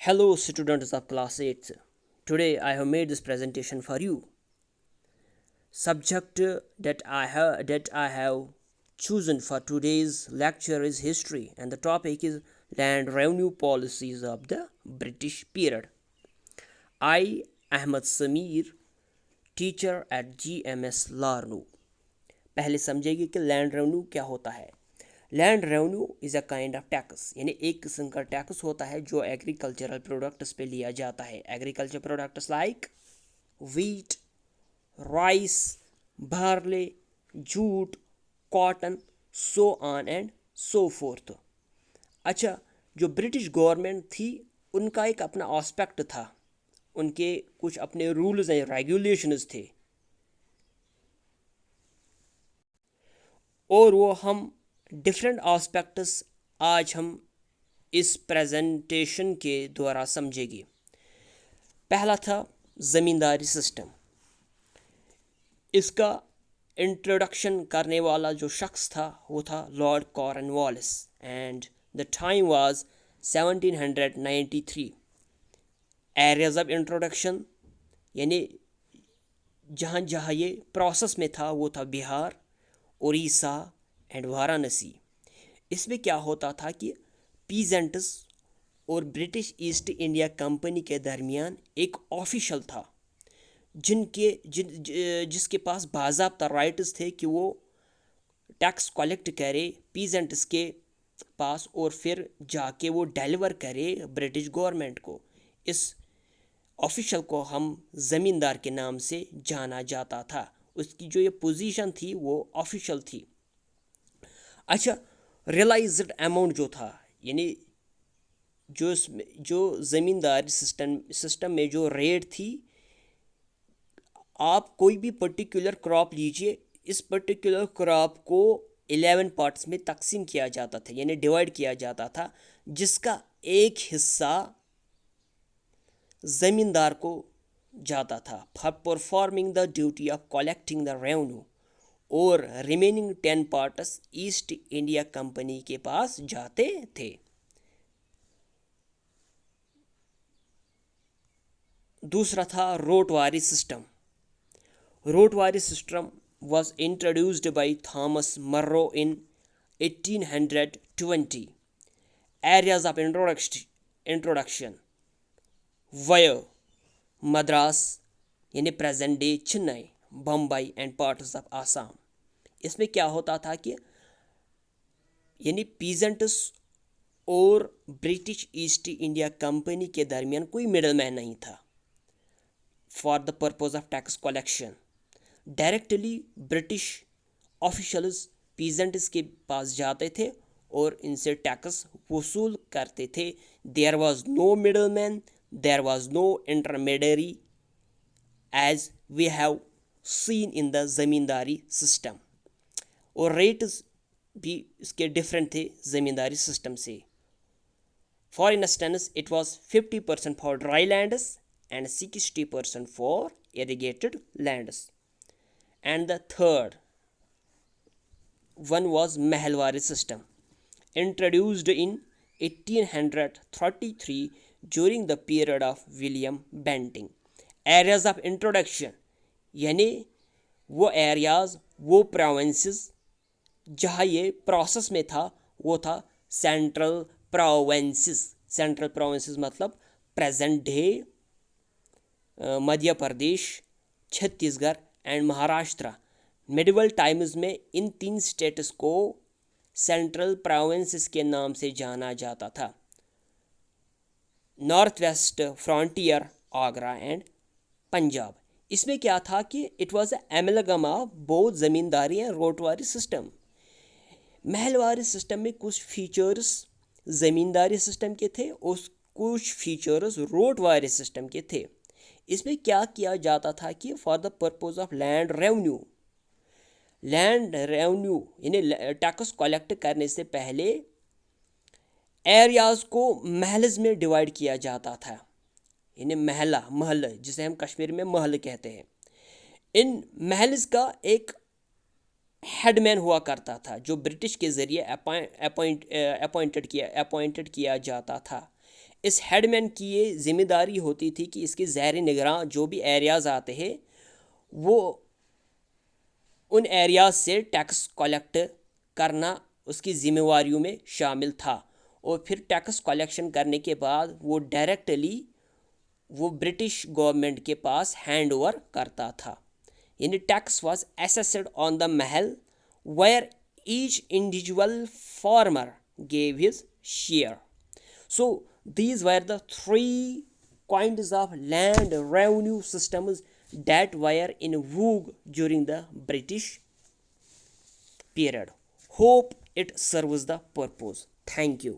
Hello, students of class 8th. Today I have made this presentation for you. Subject that I have chosen for today's lecture is history, and the topic is land revenue policies of the British period. I, Ahmed Sameer, teacher at GMS Larnoo. पहले समझेंगे कि land revenue क्या होता है। Land revenue is a kind of tax, यानी एक किस्म का टैक्स होता है जो एग्रीकल्चरल प्रोडक्ट्स पे लिया जाता है। Agriculture products like wheat, rice, barley, jute, cotton, so on and so fourth. अच्छा, जो ब्रिटिश गवर्नमेंट थी उनका एक अपना एस्पेक्ट था, उनके कुछ अपने रूल्स एंड रेगुलेशंस थे, और वो हम डिफरेंट एस्पेक्ट्स आज हम इस प्रेजेंटेशन के द्वारा समझेंगे। पहला था ज़मींदारी सिस्टम। इसका इंट्रोडक्शन करने वाला जो शख्स था वो था Lord Cornwallis, and the time was 1793। Areas of introduction यानी जहाँ जहाँ ये प्रोसेस में था वो था बिहार, उड़ीसा एंड वाराणसी। इसमें क्या होता था कि पीजेंट्स और ब्रिटिश ईस्ट इंडिया कंपनी के दरमियान एक ऑफिशियल था जिसके पास बाज़ाब्ता राइट्स थे कि वो टैक्स कलेक्ट करे पीजेंट्स के पास और फिर जाके वो डिलीवर करे ब्रिटिश गवर्नमेंट को। इस ऑफिशियल को हम ज़मींदार के नाम से जाना जाता था। उसकी जो ये पोजीशन थी वो ऑफिशियल थी। अच्छा, रियलाइज्ड अमाउंट जो था, यानी जो ज़मींदारी सिस्टम में जो रेट थी, आप कोई भी पर्टिकुलर क्रॉप लीजिए, इस पर्टिकुलर क्रॉप को 11 पार्ट्स में तकसीम किया जाता था, यानी डिवाइड किया जाता था, जिसका एक हिस्सा ज़मींदार को जाता था for performing the duty of collecting the revenue, और remaining 10 parts east India company के पास जाते थे। दूसरा था ryotwari system. Ryotwari system was introduced by Thomas Munro in 1820. Areas of introduction were Madras, यानी present day Chennai, Bombay and parts of Assam. इसमें क्या होता था कि यानी पीजेंट्स और ब्रिटिश ईस्ट इंडिया कंपनी के दरमियान कोई मिडल मैन नहीं था for the purpose of tax collection. Directly British officials peasants के पास जाते थे और इनसे टैक्स वसूल करते थे। There was no middle man, there was no intermediary as we have seen in the zamindari system. और रेट्स भी इसके डिफरेंट थे ज़मींदारी सिस्टम से। For instance it was 50% for dry lands and 60% for irrigated lands. And the third one was Mahalwari system, introduced in 1833 during the period of William Bentinck. Areas of introduction यानी वो areas, वो provinces जहाँ ये process में था वो था central provinces. Central provinces मतलब present day Madhya Pradesh, Chhattisgarh and Maharashtra. Medieval times में इन 3 स्टेट्स को सेंट्रल प्रोविंसेस के नाम से जाना जाता था। North west frontier Agra and Punjab. इसमें क्या था कि it was amalgam of both zamindari and ryotwari system. Mahalwari system में कुछ फीचर्स ज़मींदारी सिस्टम के थे और कुछ फीचर्स रोटवारी सिस्टम के थे। इसमें क्या किया जाता था कि for the purpose of land revenue यानी टैक्स कलेक्ट करने से पहले एरियाज को महल्स में डिवाइड किया जाता था, यानी महल जिसे हम कश्मीर में महल कहते हैं। इन महल्स का एक हेडमैन हुआ करता था जो ब्रिटिश के ज़रिए अपॉइंटेड किया जाता था। इस हेडमैन की ये जिम्मेदारी होती थी कि इसके ज़ैर निगरान जो भी एरियाज़ आते हैं वो उन एरियाज से टैक्स कलेक्ट करना उसकी जिम्मेवारियों में शामिल था। और फिर टैक्स कलेक्शन करने के बाद वो डायरेक्टली वो ब्रिटिश गवर्नमेंट के पास हैंड ओवर करता था। यानी tax was assessed on the mahal where each individual farmer gave his share. So these were the three kinds of land revenue systems that were in vogue during the British period. Hope it serves the purpose. Thank you.